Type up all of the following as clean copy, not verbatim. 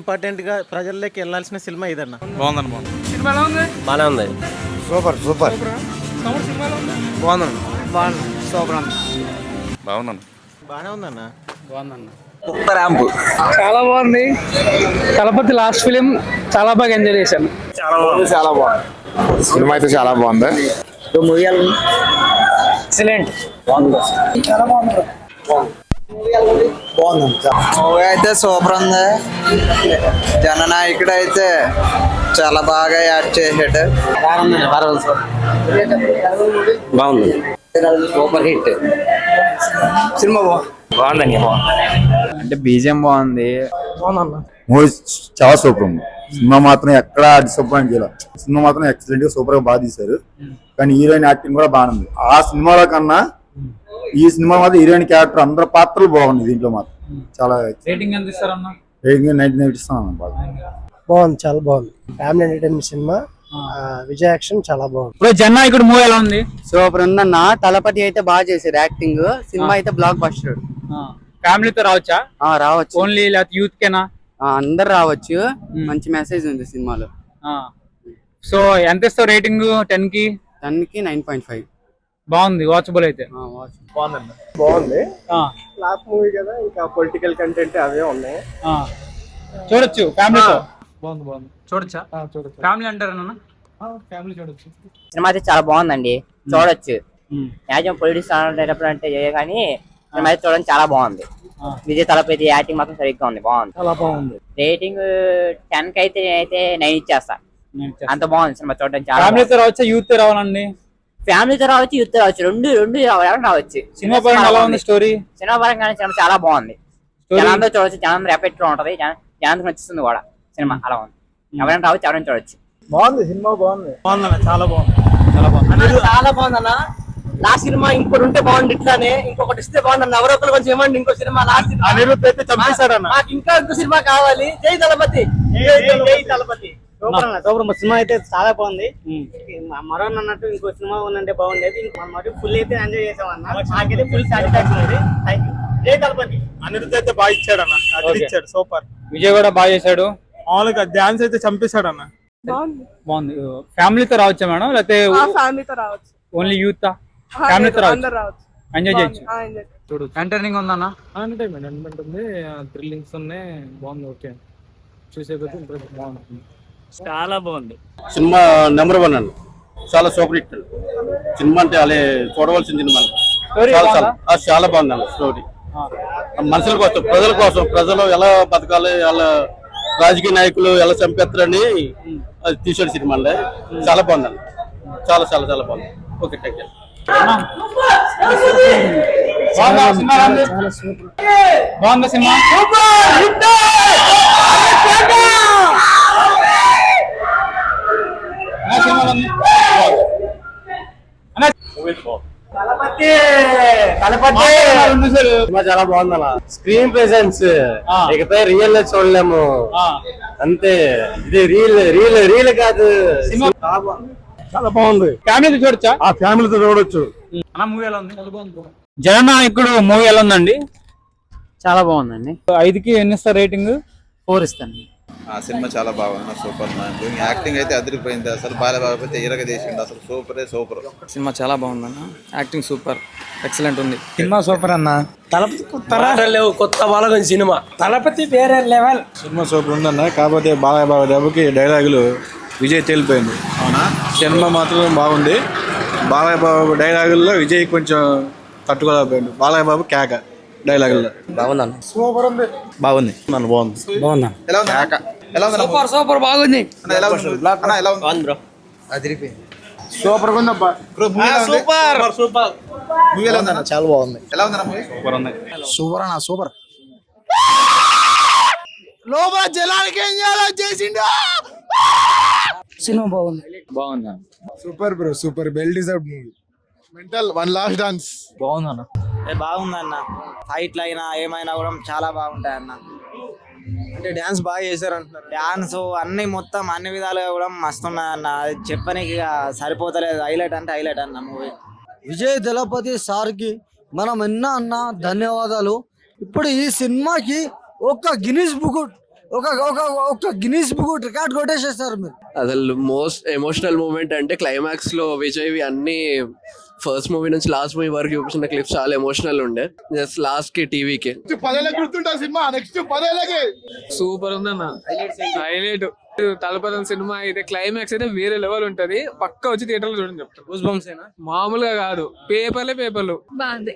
Important గా ప్రజల్లోకి వెళ్ళాల్సిన సినిమా ఇదన్న. బాగుందన్న. బాగుంది. సినిమా ఎలా ఉంది? బాగానే ఉంది. Super super. సినిమా ఎలా ఉంది? బాగుందన్న. బాగుంది. సూపర్ అన్న. బాగుందన్న. బాగానే ఉందన్న. బాగుందన్న. చాలా బాగుంది. తలపతి లాస్ట్ ఫిలిం చాలా బాగా ఎంజాయ్ చేశాను. చాలా బాగుంది. సినిమా అయితే చాలా బాగుంది. ఎక్సలెంట్. మూవీ అయితే సూపర్ ఉంది. జననాయకుడు అయితే చాలా బాగా యాడ్ చేసాడు. బాగుంది. సూపర్ హిట్ సినిమా బాగుందండి. అంటే బీజిఎం బాగుంది. మూవీ చాలా సూపర్ ఉంది. సినిమా మాత్రం ఎక్కడ డిసప్పాయింట్ చేయాలి. సినిమా మాత్రం ఎక్సలెంట్ గా సూపర్ గా బాగా తీశారు. కానీ హీరోయిన్ యాక్టింగ్ కూడా బాగుంది. ఆ సినిమాలో కన్నా ఈ సినిమా మాత్రం హీరోయిన్ క్యారెక్టర్ అందరి పాత్రలు బాగుంది. దీంట్లో మాత్రం చాలా రేటింగ్ ఎంత ఇస్తారన్న? రేటింగ్ 99 ఇస్తాను. బాగుంది, చాలా బాగుంది. Family entertainment cinema. Vijay action చాలా బాగుంది. ఇప్పుడు జననాయకుడు మూవీ ఎలా ఉంది? సూపర్ ఉందన్న. తలపతి అయితే బాగా చేశారు యాక్టింగ్. సినిమా అయితే బ్లాక్ బస్టర్. ఫ్యామిలీతో రావచ్చా? రావచ్చు. ఓన్లీ యూత్ కేనా? అందరు రావచ్చు. మంచి మెసేజ్ ఉంది సినిమాలో. సో ఎంత ఇస్తావు రేటింగ్? 10 కి 9.5. బాగుంది, వాచబుల్ అయితే. బాగుంది. లాస్ట్ మూవీ కదా, ఇంకా పొలిటికల్ కంటెంట్ అవే ఉన్నాయి. చూడొచ్చు ఫ్యామిలీతో. బాగుంది. చూడొచ్చా? చూడొచ్చు. ఫ్యామిలీ అంటారా? ఫ్యామిలీ చూడొచ్చు. సినిమా అయితే చాలా బాగుందండి, చూడొచ్చు. యాక్చువల్ పొలిటిక్స్ అంటే కానీ సినిమా అయితే చూడడం చాలా బాగుంది. విజయ్ తలపతి యాక్టింగ్ మాత్రం సరిగ్గా ఉంది, బాగుంది, చాలా బాగుంది. రేటింగ్ 10 కి అయితే నేనైతే 9 ఇచ్చేస్తా. అంత బాగుంది సినిమా, చూడడం చాలా. ఫ్యామిలీతో రావచ్చా, యూత్ రావాలండి? ఫ్యామిలీతో రావచ్చు, యూత్ రావచ్చు, రెండు ఎవరైనా రావచ్చు. సినిమా పరంగా ఎలా ఉంది స్టోరీ? సినిమా పరంగా సినిమా చాలా బాగుంది. జనాంతో చూడొచ్చు, జనం ఎఫెక్ట్ లో ఉంటది, జనానికి నచ్చుతుంది కూడా సినిమా. అలా ఉంది, ఎవరైనా రావచ్చు, ఎవరైనా చూడొచ్చు. బాగుంది సినిమా, బాగుంది. బాగుందన్న. చాలా బాగుంది. చాలా బాగుందన్న. లాస్ట్ సినిమా ఇంకోటి ఉంటే బాగుంది, ఇట్లానే ఇంకొకటి ఇస్తే బాగుంది. ఎవరో ఒకరు కొంచెం ఏమండి ఇంకో సినిమా లాస్ట్ అనిరుద్ధ్ అయితే చంపేశాడన్న. నాకు ఇంకా ఇంకో సినిమా కావాలి. జై తలపతి. జై తలపతి. సూపర్ సినిమా అయితే చాలా బాగుంది. మరో అన్నట్టు ఇంకో సినిమా ఉందంటే బాగుండేది. మరి ఫుల్ అయితే ఎంజాయ్ చేసాం అన్న. నాకైతే ఫుల్ సాటిస్ఫాక్షన్ ఉంది. Thank you. జై తలపతి. అనిరుద్ధ్ అయితే బాగా ఇచ్చాడన్న. అది ఇచ్చాడు, సూపర్. విజయ్ కూడా బాగా చేశాడు. మామూలుగా డాన్స్ అయితే చంపేశాడన్న. బాగుంది. ఫ్యామిలీతో రావచ్చా మేడం, లేకపోతే ఫ్యామిలీతో రావచ్చు? Only youth? ఫ్యామిలీతో రావచ్చు, ఎంజాయ్ చేయొచ్చు. ఎంటర్టైనింగ్ ఉందన్న. ఎంటర్టైన్మెంట్ ఉంది, థ్రిల్లింగ్స్ ఉన్నాయి, బాగుంది. ఓకే, చూసే బాగుంది. చాలా బాగుంది సినిమా. నెంబర్ 1 అండి. చాలా సూపర్ హిట్ సినిమా. అంటే అలా చూడవలసిన సినిమా. చాలా బాగుంది అన్న స్టోరీ. మనుషుల కోసం, ప్రజల కోసం, ప్రజలు ఎలా బతకాలి, ఎలా రాజకీయ నాయకులు ఎలా చంపేస్తారని అది తీసాడు సినిమా. చాలా బాగుంది అన్న. చాలా చాలా చాలా బాగుంది. Okay, thank you. బాగుందా సినిమా? సినిమా చాలా బాగుంది అన్న. స్క్రీన్ ప్రెసెన్స్ ఇకపై రియల్ చూడలేము అంతే. ఇది రీల్ కాదు. చాలా బాగుంది. ఫ్యామిలీతో చూడొచ్చా? ఫ్యామిలీతో చూడొచ్చు. మూవీ ఎలా ఉంది? జననాయకుడు మూవీ ఎలా ఉందండి? చాలా బాగుందండి. 5కి ఎన్ని ఇస్తారు రేటింగ్? 4 ఇస్తాను. ఆ సినిమా చాలా బాగుంది, సూపర్. యాక్టింగ్ అయితే అదిరిపోయింది అసలు. బాలబాబు ఇరగదీసిండు అసలు. సూపర్. సినిమా చాలా బాగుందన్న. యాక్టింగ్ సూపర్, ఎక్సలెంట్ ఉంది. సినిమా సూపర్ అన్న. తలపతి కొత్త బాలగం సినిమా. తలపతి వేరే లెవెల్. సినిమా సూపర్ ఉందన్న. కాకపోతే బాలయ్య దెబ్బకి డైలాగులు విజయ్ తేలిపోయింది. అవునా? సినిమా మాత్రం బాగుంది. బాలయ్య బాబు డైలాగుల్లో విజయ్ కొంచెం తట్టుకోలేకపోయింది. బాలయ్య బాబు కేక డైలాగుల్లో బాగుందన్న. సూపర్ ఉంది. బాగుంది. బాగుంది. ఎలా ఉంది? ఎలా ఉంది? సూపర్ బాగుంది. ఎలా ఉంది? ఎలా ఉంది బ్రో? అదిరిపోయింది. సూపర్ ఉందబ్బా. సూపర్. మూవీ ఎలా ఉందన్న? చాలా బాగుంది. ఎలా ఉందన్న మూవీ? సూపర్ ఉంది. సూపర్ అన్న, సూపర్. లోపల జనానికి ఏం చేయాలో చేసిండు. సినిమా బాగుంది. Super bro, super. Well deserved movie. Mental one last dance. బాగుందన్న. బాగుందన్న. ఫైట్లు అయినా ఏమైనా కూడా చాలా బాగుంటాయి అన్న. అంటే డాన్స్ బాగా చేశారు అంటున్నారు. డాన్స్ అన్ని మొత్తం అన్ని విధాలుగా కూడా మస్తున్నాయి అన్న. అది చెప్పనీకి సరిపోతలేదు. హైలైట్ అంటే హైలైట్ అన్న మూవీ. విజయ్ దళపతి సార్కి మనం ఎన్నో అన్న ధన్యవాదాలు. ఇప్పుడు ఈ సినిమాకి ఒక గిన్నిస్ బుక్ ఒక గిన్నీస్ బుక్ రికార్డ్ కొట్టేసేస్తారు మీరు. అసలు మోస్ట్ ఎమోషనల్ మూమెంట్ అంటే క్లైమాక్స్ లో విజయ్ అన్ని ఫస్ట్ మూవీ నుంచి లాస్ట్ మూవీ వరకు చూపించిన క్లిప్స్ చాలా ఎమోషనల్ ఉండే. జస్ట్ లాస్ట్ కి టీవీకి సూపర్ ఉందన్న, హైలైట్. తలపతి సినిమా అయితే క్లైమాక్స్ అయితే వేరే లెవెల్ ఉంటది. పక్కా వచ్చి థియేటర్ లో చూడండి చెప్తాను. మామూలుగా కాదు, పేపర్లు. బాగుంది.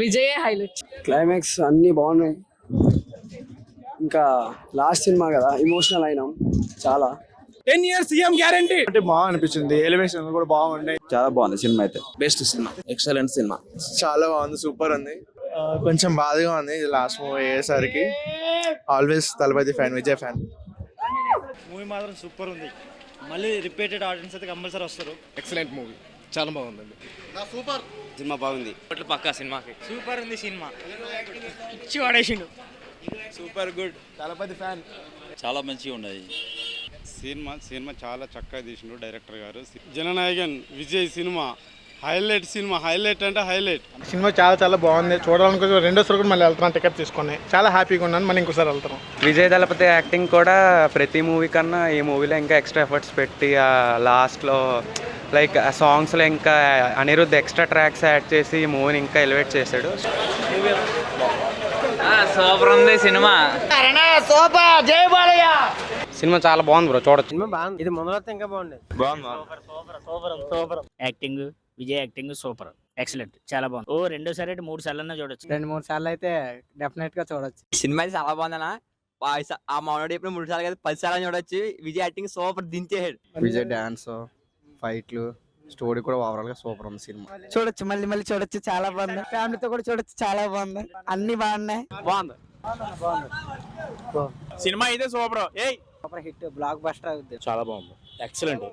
విజయ్ హైలైట్. క్లైమాక్స్ అన్ని బాగున్నాయి. ఇంకా లాస్ట్ సినిమా కదా, ఎమోషనల్ అయినాం చాలా. 10 years సీఎం గ్యారంటీ అంటే బాగా అనిపించింది. ఎలివేషన్ కూడా బాగున్నాయి. చాలా బాగుంది సినిమా అయితే. బెస్ట్ సినిమా, ఎక్సలెంట్ సినిమా, చాలా బాగుంది, సూపర్ ఉంది. కొంచెం బాధగా ఉంది లాస్ట్ మూవీ అయ్యేసరికి. Always Thalapathy fan, Vijay fan. Movie మాత్రం సూపర్ ఉంది. మళ్ళీ రిపీటెడ్ ఆడియన్స్ అయితే కంపల్సరీ వస్తారు. ఎక్సలెంట్ మూవీ, చాలా బాగుందండి. సినిమా బాగుంది. పక్కా సినిమాకి సూపర్ ఉంది. సినిమా ఇచ్చి వాడేసిండు. Super good. తలపతి ఫ్యాన్. చాలా మంచిగా ఉన్నది సినిమా చాలా చక్కగా తీసిండు డైరెక్టర్ గారు. జననాయకన్ విజయ్ సినిమా హైలైట్ అంటే హైలైట్. సినిమా చాలా బాగుంది. చూడాలనుకో రెండోసారి కూడా మళ్ళీ వెళ్తున్నాను, టికెట్ తీసుకొని. చాలా హ్యాపీగా ఉన్నాను, మళ్ళీ ఇంకోసారి వెళ్తాను. విజయ్ దళపతి యాక్టింగ్ కూడా ప్రతి మూవీ కన్నా ఈ మూవీలో ఇంకా ఎక్స్ట్రా ఎఫర్ట్స్ పెట్టి లాస్ట్లో లైక్ సాంగ్స్లో ఇంకా అనిరుద్ధ్ ఎక్స్ట్రా ట్రాక్స్ యాడ్ చేసి ఈ మూవీని ఇంకా ఎలివేట్ చేశాడు. సూపర్ ఉంది సినిమా. సినిమా చాలా బాగుంది బ్రో, చూడొచ్చు. సినిమా బాగుంది. ఇది మొదలైతే ఇంకా బాగుంది. Super. Acting, Vijay acting super, excellent, చాలా బాగుంది. ఓ 2 సార్లు 3 సార్లు చూడొచ్చు. 2-3 సార్లు అయితే డెఫినెట్ గా చూడొచ్చు. సినిమా అయితే చాలా బాగుందన్న. ఆ మౌనోడు ఎప్పుడు 3 సార్లు కదా 10 సార్లు చూడొచ్చు. విజయ్ యాక్టింగ్ సూపర్, దించేసాడు. విజయ్ డాన్స్, ఫైట్లు, స్టోరీ కూడా ఓవరాల్ గా సూపర్ ఉంది. సినిమా చూడొచ్చు, మళ్ళీ చూడొచ్చు, చాలా బాగుంది. ఫ్యామిలీతో కూడా చూడొచ్చు, చాలా బాగుంది. అన్ని బాగున్నాయి. బాగుంది సినిమా అయితే super. Super hit, block buster అవుద్ది. చాలా బాగుంది, ఎక్సలెంట్.